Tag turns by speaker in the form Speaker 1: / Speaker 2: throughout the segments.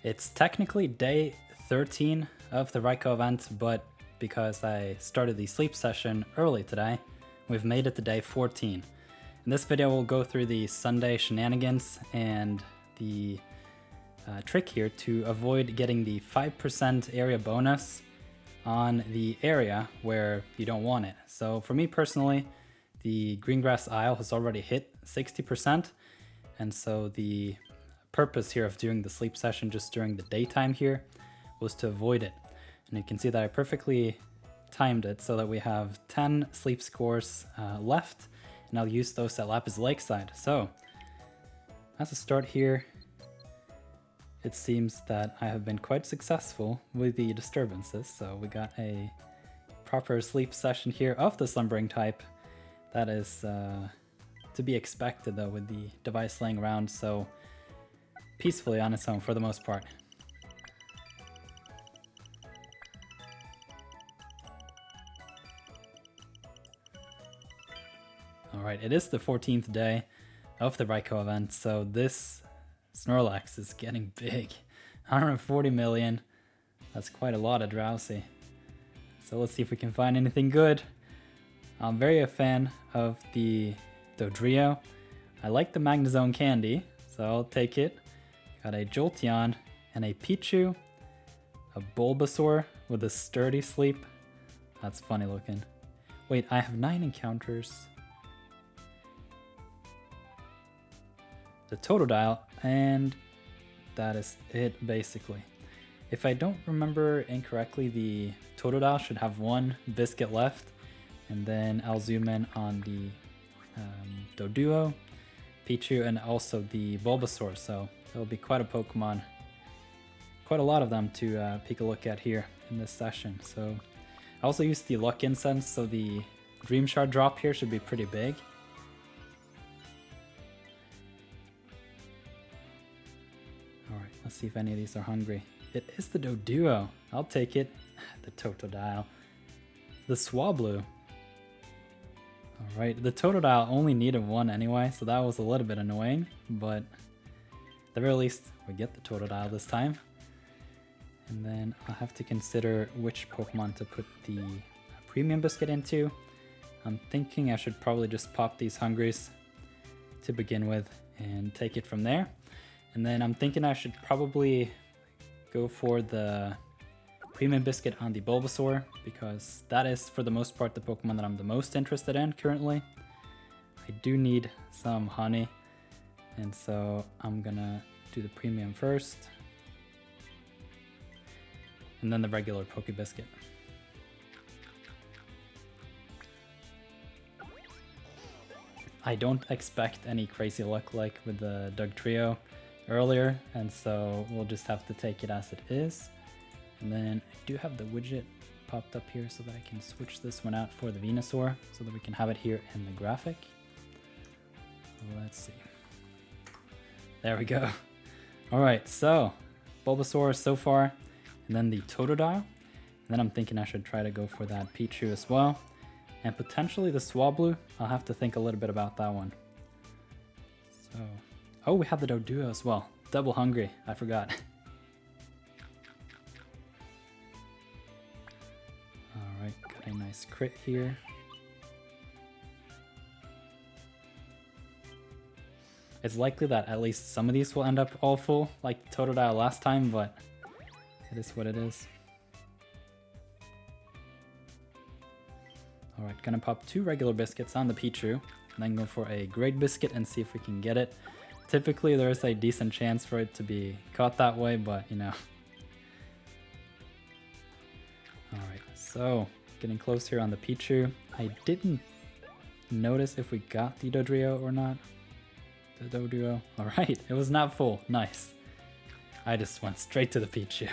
Speaker 1: It's technically day 13 of the Raikou event, but because I started the sleep session early today, we've made it to day 14. In this video, we'll go through the Sunday shenanigans and the trick here to avoid getting the 5% area bonus on the area where you don't want it. So for me personally, the Greengrass Isle has already hit 60%, and so the purpose here of doing the sleep session just during the daytime here was to avoid it. And you can see that I perfectly timed it so that we have 10 sleep scores left, and I'll use those at Lapis Lakeside. So as a start here, it seems that I have been quite successful with the disturbances. So we got a proper sleep session here of the slumbering type. That is to be expected though with the device laying around so peacefully on its own for the most part. Alright, it is the 14th day of the Raikou event, so this Snorlax is getting big. 140 million. That's quite a lot of Drowsy. So let's see if we can find anything good. I'm very a fan of the Dodrio. I like the Magnezone candy, so I'll take it. Got a Jolteon and a Pichu, a Bulbasaur with a sturdy sleep. That's funny looking. Wait, I have 9 encounters. The Totodile, and that is it basically. If I don't remember incorrectly, the Totodile should have 1 Biscuit left, and then I'll zoom in on the Doduo, Pichu, and also the Bulbasaur, so there'll be quite a Pokemon, quite a lot of them to take a look at here in this session. So I also used the Luck Incense, so the Dream Shard drop here should be pretty big. Alright, let's see if any of these are hungry. It is the Doduo. I'll take it. The Totodile. The Swablu. Alright, the Totodile only needed 1 anyway, so that was a little bit annoying, but at the very least, we get the Totodile this time. And then I'll have to consider which Pokemon to put the Premium Biscuit into. I'm thinking I should probably just pop these Hungries to begin with and take it from there. And then I'm thinking I should probably go for the Premium Biscuit on the Bulbasaur, because that is for the most part the Pokemon that I'm the most interested in currently. I do need some honey, and so I'm gonna do the Premium first, and then the regular Poke Biscuit. I don't expect any crazy luck like with the Dugtrio earlier, and so we'll just have to take it as it is. And then I do have the widget popped up here so that I can switch this one out for the Venusaur so that we can have it here in the graphic. Let's see. There we go. Alright, so Bulbasaur so far, and then the Totodile. And then I'm thinking I should try to go for that Pichu as well. And potentially the Swablu. I'll have to think a little bit about that one. So, oh, we have the Doduo as well. Double hungry, I forgot. Alright, got a nice crit here. It's likely that at least some of these will end up all full, like Totodile last time, but it is what it is. Alright, gonna pop 2 regular biscuits on the Pichu, and then go for a Great Biscuit and see if we can get it. Typically there is a decent chance for it to be caught that way, but you know. Alright, so getting close here on the Pichu. I didn't notice if we got the Dodrio or not. The Doduo. Alright, it was not full. Nice. I just went straight to the Pichu.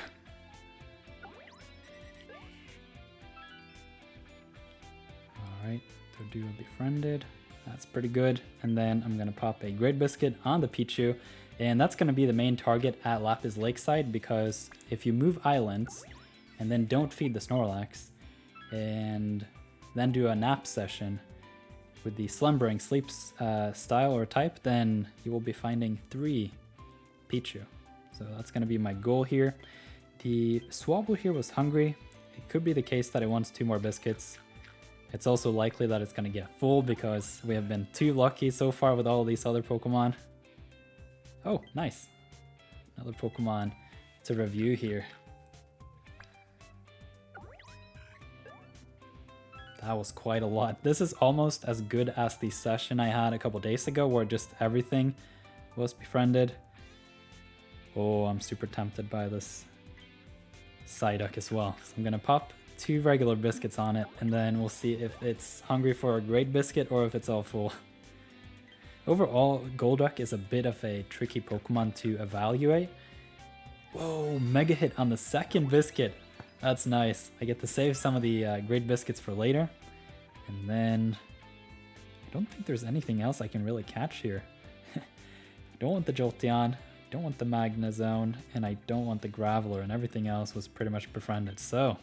Speaker 1: Alright, Doduo befriended. That's pretty good. And then I'm going to pop a Great Biscuit on the Pichu. And that's going to be the main target at Lapis Lakeside, because if you move islands and then don't feed the Snorlax and then do a nap session with the slumbering sleep style or type, then you will be finding 3 Pichu. So that's going to be my goal here. The Swabble here was hungry. It could be the case that it wants 2 more biscuits. It's also likely that it's going to get full because we have been too lucky so far with all these other Pokemon. Oh, nice. Another Pokemon to review here. That was quite a lot. This is almost as good as the session I had a couple days ago where just everything was befriended. Oh, I'm super tempted by this Psyduck as well. So I'm gonna pop 2 regular biscuits on it, and then we'll see if it's hungry for a great biscuit or if it's all full. Overall, Golduck is a bit of a tricky Pokemon to evaluate. Whoa, mega hit on the second biscuit. That's nice. I get to save some of the great biscuits for later. And then I don't think there's anything else I can really catch here. I don't want the Jolteon, I don't want the Magnezone, and I don't want the Graveler, and everything else was pretty much befriended. So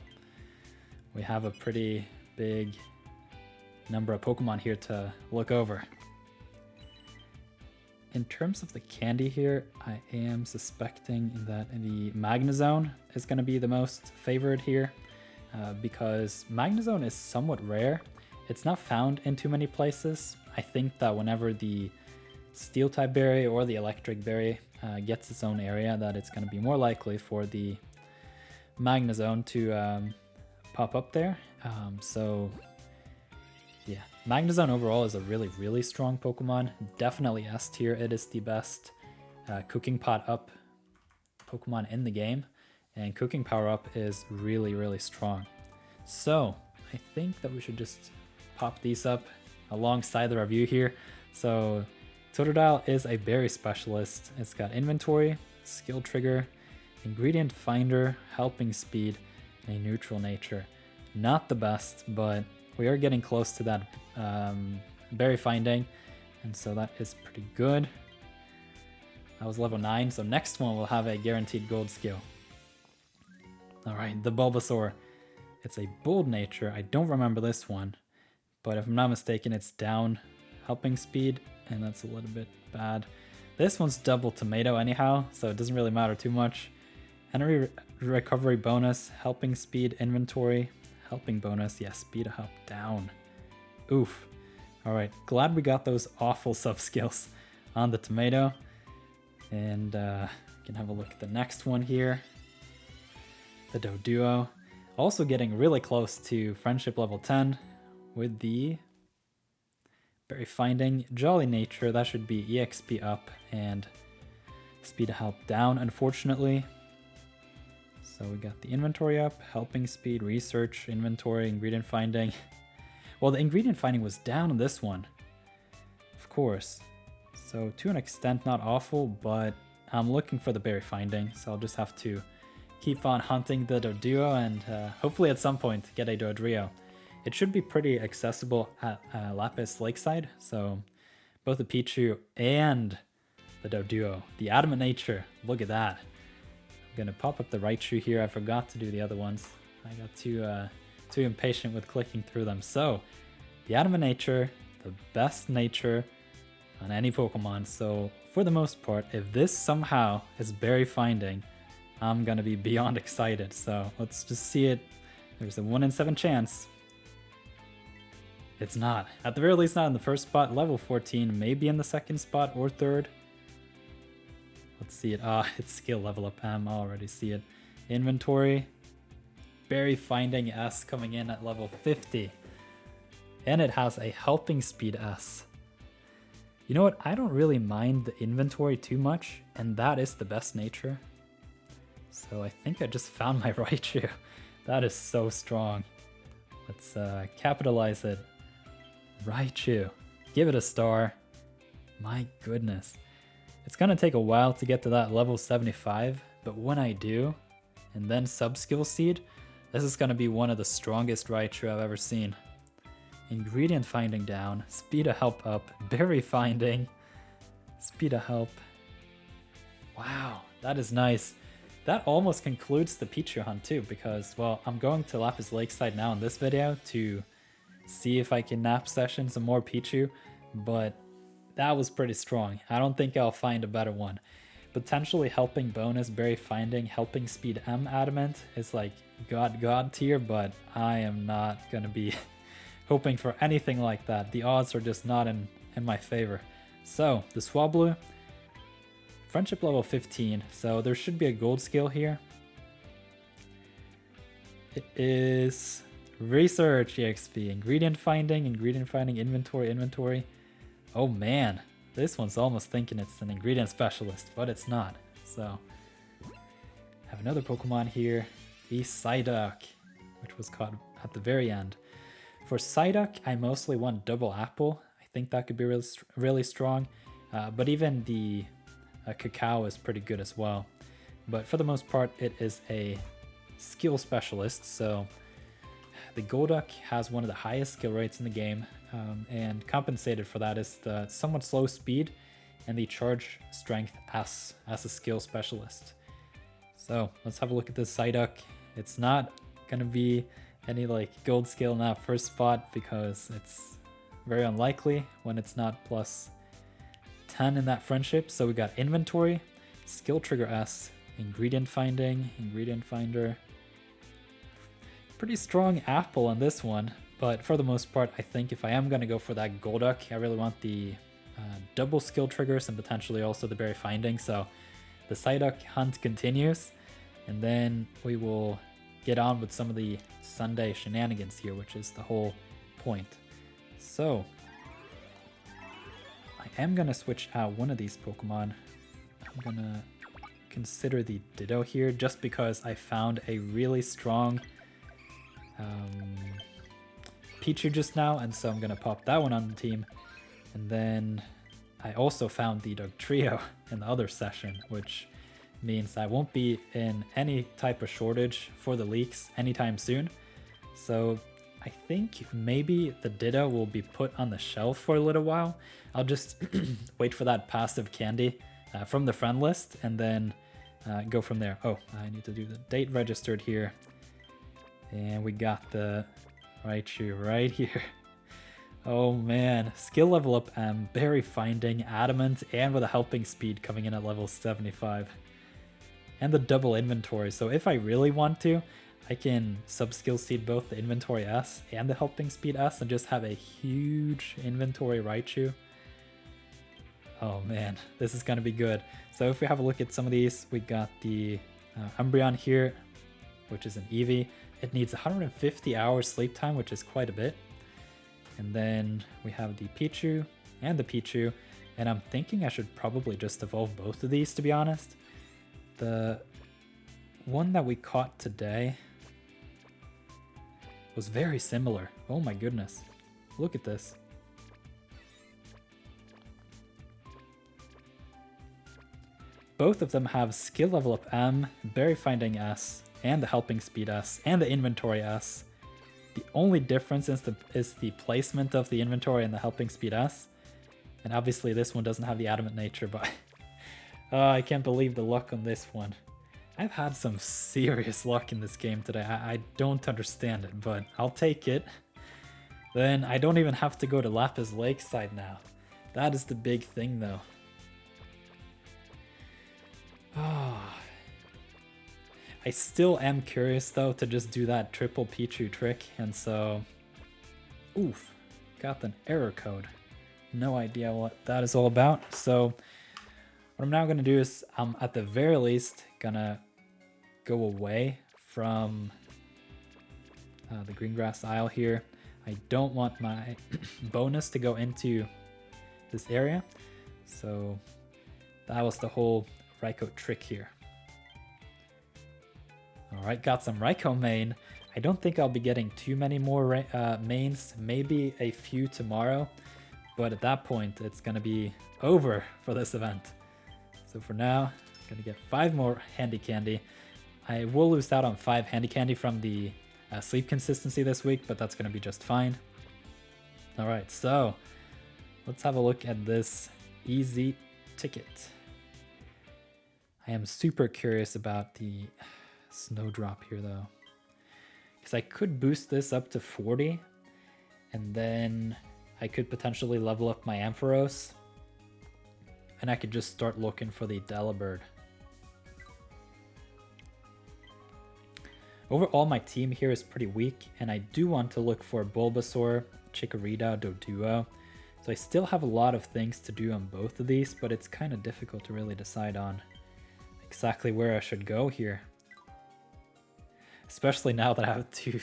Speaker 1: we have a pretty big number of Pokemon here to look over. In terms of the candy here, I am suspecting that the Magnezone is going to be the most favored here because Magnezone is somewhat rare. It's not found in too many places. I think that whenever the Steel-type berry or the Electric berry gets its own area, that it's going to be more likely for the Magnezone to pop up there. So yeah, Magnezone overall is a really strong Pokemon. Definitely S tier. It is the best cooking pot up Pokemon in the game, and cooking power up is really strong. So I think that we should just pop these up alongside the review here. So Totodile is a berry specialist. It's got inventory, skill trigger, ingredient finder, helping speed, and a neutral nature. Not the best, but we are getting close to that berry finding, and so that is pretty good. I was level 9, so next one will have a guaranteed gold skill. Alright, the Bulbasaur. It's a bold nature. I don't remember this one, but if I'm not mistaken, it's down helping speed, and that's a little bit bad. This one's double tomato anyhow, so it doesn't really matter too much. Energy recovery bonus, helping speed, inventory, helping bonus, yeah, speed help down. Oof. Alright, glad we got those awful sub-skills on the tomato. And we can have a look at the next one here. The Doduo. Also getting really close to friendship level 10 with the berry finding. Jolly nature, that should be EXP up and speed help down, unfortunately. So we got the inventory up, helping speed, research, inventory, ingredient finding. Well, the ingredient finding was down on this one, of course. So to an extent, not awful, but I'm looking for the berry finding. So I'll just have to keep on hunting the Doduo and hopefully at some point get a Dodrio. It should be pretty accessible at Lapis Lakeside. So both the Pichu and the Doduo, the adamant nature, look at that. I'm gonna pop up the Raichu here. I forgot to do the other ones. I got too impatient with clicking through them. So the adamant nature, the best nature on any Pokemon. So for the most part, if this somehow is berry finding, I'm gonna be beyond excited. So let's just see it. There's a 1 in 7 chance. It's not. At the very least, not in the first spot. Level 14, maybe in the second spot or third. Let's see it. It's skill level up. I already see it. Inventory. Berry finding S coming in at level 50. And it has a helping speed S. You know what? I don't really mind the inventory too much, and that is the best nature. So I think I just found my Raichu. That is so strong. Let's capitalize it. Raichu. Give it a star. My goodness. It's gonna take a while to get to that level 75, but when I do, and then sub-skill seed, this is gonna be one of the strongest Raichu I've ever seen. Ingredient finding down, speed of help up, berry finding, speed of help. Wow, that is nice. That almost concludes the Pichu hunt too, because, well, I'm going to Lapis Lakeside now in this video to see if I can nap session some more Pichu, but that was pretty strong. I don't think I'll find a better one. potentially helping bonus, berry finding, helping speed M adamant is like god tier, but I am not gonna be hoping for anything like that. The odds are just not in my favor. So the Swablu, friendship level 15, so there should be a gold skill here. It is research EXP, ingredient finding, inventory. Oh man, this one's almost thinking it's an ingredient specialist, but it's not. So I have another Pokemon here, the Psyduck, which was caught at the very end. For Psyduck, I mostly want double apple. I think that could be really strong, but even the cacao is pretty good as well. But for the most part, it is a skill specialist, so the Golduck has one of the highest skill rates in the game, and compensated for that is the somewhat slow speed and the charge strength as a skill specialist. So let's have a look at this Psyduck. It's not gonna be any like gold skill in that first spot because it's very unlikely when it's not plus 10 in that friendship. So we got inventory, skill trigger S, ingredient finding, ingredient finder. Pretty strong apple on this one, but for the most part, I think if I am going to go for that Golduck, I really want the double skill triggers and potentially also the berry finding. So the Psyduck hunt continues, and then we will get on with some of the Sunday shenanigans here, which is the whole point. So I am going to switch out one of these Pokemon. I'm going to consider the Ditto here just because I found a really strong Pichu just now, and so I'm gonna pop that one on the team. And then I also found the Dugtrio in the other session, which means I won't be in any type of shortage for the leaks anytime soon. So I think maybe the Ditto will be put on the shelf for a little while. I'll just wait for that passive candy from the friend list and then go from there. Oh, I need to do the date registered here. And we got the Raichu right here. Oh man, skill level up berry finding, adamant, and with a helping speed coming in at level 75. And the double inventory, so if I really want to, I can sub-skill seed both the inventory S and the helping speed S and just have a huge inventory Raichu. Oh man, this is gonna be good. So if we have a look at some of these, we got the Umbreon here, which is an Eevee. It needs 150 hours sleep time, which is quite a bit. And then we have the Pichu and the Pichu, and I'm thinking I should probably just evolve both of these, to be honest. The one that we caught today was very similar. Oh my goodness. Look at this. Both of them have skill level up M, berry finding S, and the helping speed S, and the inventory S. The only difference is the placement of the inventory and the helping speed S. And obviously this one doesn't have the adamant nature, but I can't believe the luck on this one. I've had some serious luck in this game today. I don't understand it, but I'll take it. Then I don't even have to go to Lapis Lakeside now. That is the big thing though. I still am curious though to just do that triple Pichu trick, and so oof, got an error code. No idea what that is all about. So what I'm now gonna do is I'm at the very least gonna go away from the Greengrass Isle here. I don't want my bonus to go into this area, so that was the whole Raikou trick here. Alright, got some Raikou main. I don't think I'll be getting too many more mains, maybe a few tomorrow, but at that point it's gonna be over for this event. So for now, I'm gonna get 5 more handy candy. I will lose out on 5 handy candy from the sleep consistency this week, but that's gonna be just fine. Alright, so let's have a look at this E-Zzz Ticket. I am super curious about the Snowdrop here though, because I could boost this up to 40 and then I could potentially level up my Ampharos and I could just start looking for the Delibird. Overall, my team here is pretty weak, and I do want to look for Bulbasaur, Chikorita, Doduo. So I still have a lot of things to do on both of these, but it's kind of difficult to really decide on exactly where I should go here. Especially now that I have two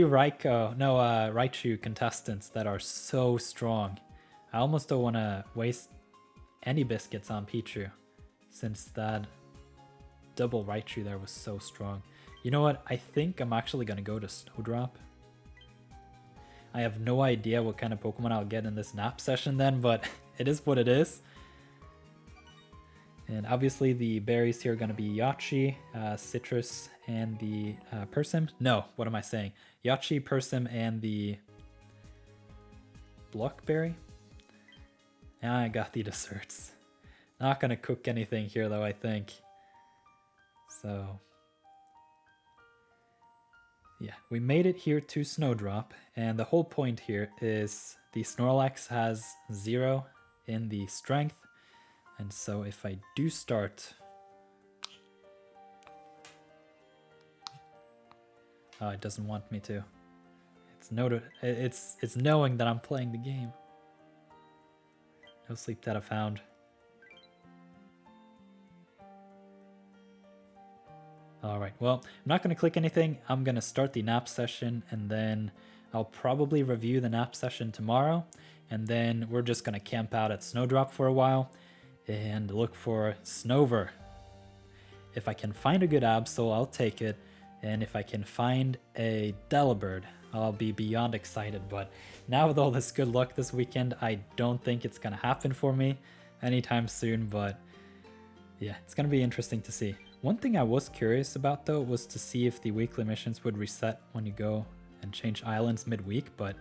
Speaker 1: Raichu contestants that are so strong. I almost don't want to waste any biscuits on Pichu, since that double Raichu there was so strong. You know what? I think I'm actually going to go to Snowdrop. I have no idea what kind of Pokemon I'll get in this nap session then, but it is what it is. And obviously the berries here are going to be Yachi, Citrus, and the Persim. No, what am I saying? Yachi, Persim, and the Blockberry. Now I got the desserts. Not going to cook anything here though, I think. So yeah, we made it here to Snowdrop, and the whole point here is the Snorlax has 0 in the strength, and so if I do start... Oh, it doesn't want me to. It's knowing that I'm playing the game. No sleep data found. Alright, well, I'm not going to click anything. I'm going to start the nap session, and then I'll probably review the nap session tomorrow, and then we're just going to camp out at Snowdrop for a while and look for Snover. If I can find a good Absol, I'll take it, and if I can find a Delibird, I'll be beyond excited. But now with all this good luck this weekend, I don't think it's going to happen for me anytime soon, but yeah, it's going to be interesting to see. One thing I was curious about though was to see if the weekly missions would reset when you go and change islands midweek, but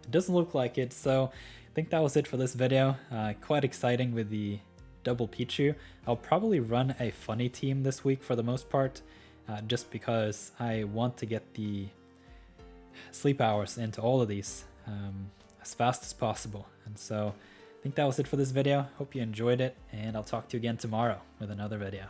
Speaker 1: it doesn't look like it, so I think that was it for this video. Quite exciting with the double Pichu. I'll probably run a funny team this week for the most part, just because I want to get the sleep hours into all of these as fast as possible. And so I think that was it for this video. Hope you enjoyed it, and I'll talk to you again tomorrow with another video.